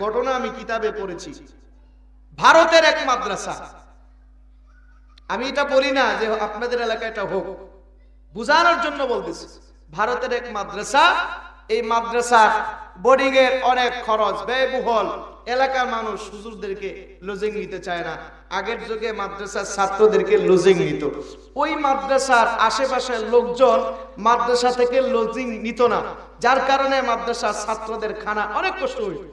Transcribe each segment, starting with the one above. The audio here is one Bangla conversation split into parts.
ঘটনা আমি কিতাবে পড়েছি। ভারতের এক মাদ্রাসা, আমি এটা বলি না যে আপনাদের এলাকায় এটা হোক, বুঝানোর জন্য বলতেছি। ভারতের এক মাদ্রাসা, এই মাদ্রাসার বোর্ডিং এর অনেক খরচ ব্যয়বহুল, এলাকার মানুষ হুজুরদেরকে লজিং নিতে চায় না। আগের যুগে মাদ্রাসার ছাত্রদেরকে লজিং নিত, ওই মাদ্রাসার আশেপাশের লোকজন মাদ্রাসা থেকে লজিং নিত না, যার কারণে মাদ্রাসার ছাত্রদের খানা অনেক কষ্ট হইত।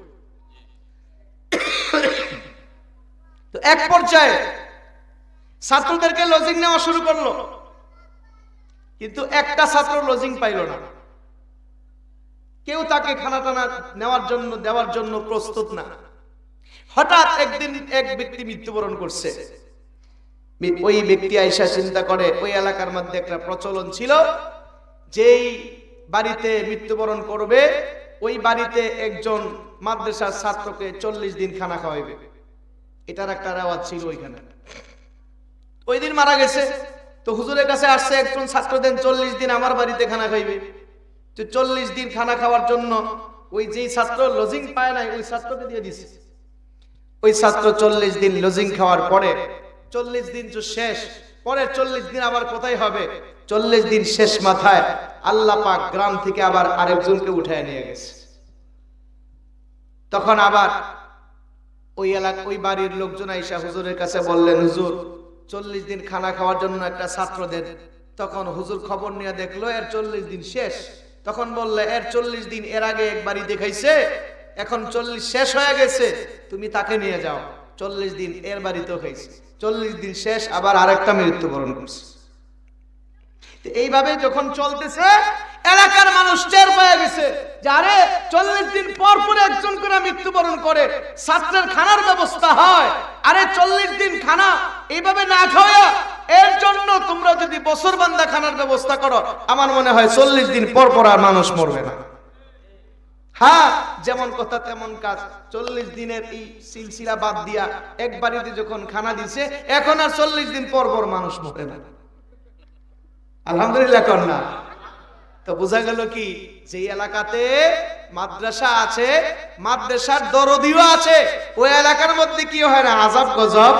তো এক পর্যায়ে ছাত্রদেরকে লজিং নেওয়া শুরু করলো, কিন্তু একটা ছাত্র লজিং পাইল না। কেউ তাকে খানা টানা দেওয়ার জন্য প্রস্তুত না। হঠাৎ একদিন এক ব্যক্তি মৃত্যুবরণ করছে। ওই ব্যক্তি আইসা চিন্তা করে, ওই এলাকার মধ্যে একটা প্রচলন ছিল, যেই বাড়িতে মৃত্যুবরণ করবে ওই বাড়িতে একজন মাদ্রাসার ছাত্রকে 40 দিন খানা খাওয়াইবে। এটার একটা রেওয়াজ ছিল ওইখানে। ওই দিন মারা গেছে, তো হুজুরের কাছে আসছে একজন ছাত্র, দেন 40 দিন আমার বাড়িতে খানা খাইবে। তো 40 দিন খানা খাওয়ার জন্য ওই যেই ছাত্র লজিং পায় নাই, ওই ছাত্রকে দিয়ে দিছে। ওই ছাত্র 40 দিন লজিং খাওয়ার পরে 40 দিন তো শেষ, পরে 40 দিন আবার কোথায় হবে? 40 দিন শেষ মাথায় আল্লাহ পাক গ্রাম থেকে আবার আরেকজনকে উঠায় নিয়ে গেছে। তখন আবার ওই বাড়ির লোকজন আইসা হুজুরের কাছে বললেন, হুজুর 40 দিন খানা খাওয়ার জন্য একটা ছাত্র দেন। তখন হুজুর খবর নিয়ে দেখলো এর 40 দিন শেষ। তখন বললে, এর 40 দিন এর আগে এক বাড়ি দেখাইছে, এখন 40 শেষ হয়ে গেছে, তুমি তাকে নিয়ে যাও। 40 দিন এর বাড়িতেও খাইছে, 40 দিন শেষ, আবার আরেকটা মৃত্যুবরণ করছে। এইভাবে যখন চলতেছে, এলাকার মানুষ টের পেয়ে গেছে যে আরে 40 দিন পর পর একজন করে মৃত্যুবরণ করে, ছাত্রের খানার ব্যবস্থা হয়, আরে 40 দিন খানা এইভাবে না খাওয়া, এর জন্য তোমরা যদি বছর বান্ধা খানার ব্যবস্থা করো, আমার মনে হয় 40 দিন পর পর আর মানুষ মরবে না। হ্যাঁ, যেমন কথা তেমন কাজ। 40 দিনের এই সিলসিলা বাদ দিয়া এক বাড়িতে যখন খানা দিছে, এখন আর 40 দিন পর পর মানুষ মরে না। আলহামদুলিল্লাহ কন্যা। তো বোঝা গেল কি, যে এলাকাতে মাদ্রাসা আছে, মাদ্রাসার দরদিও আছে, ওই এলাকার মধ্যে কি হয় না, আযাব গজব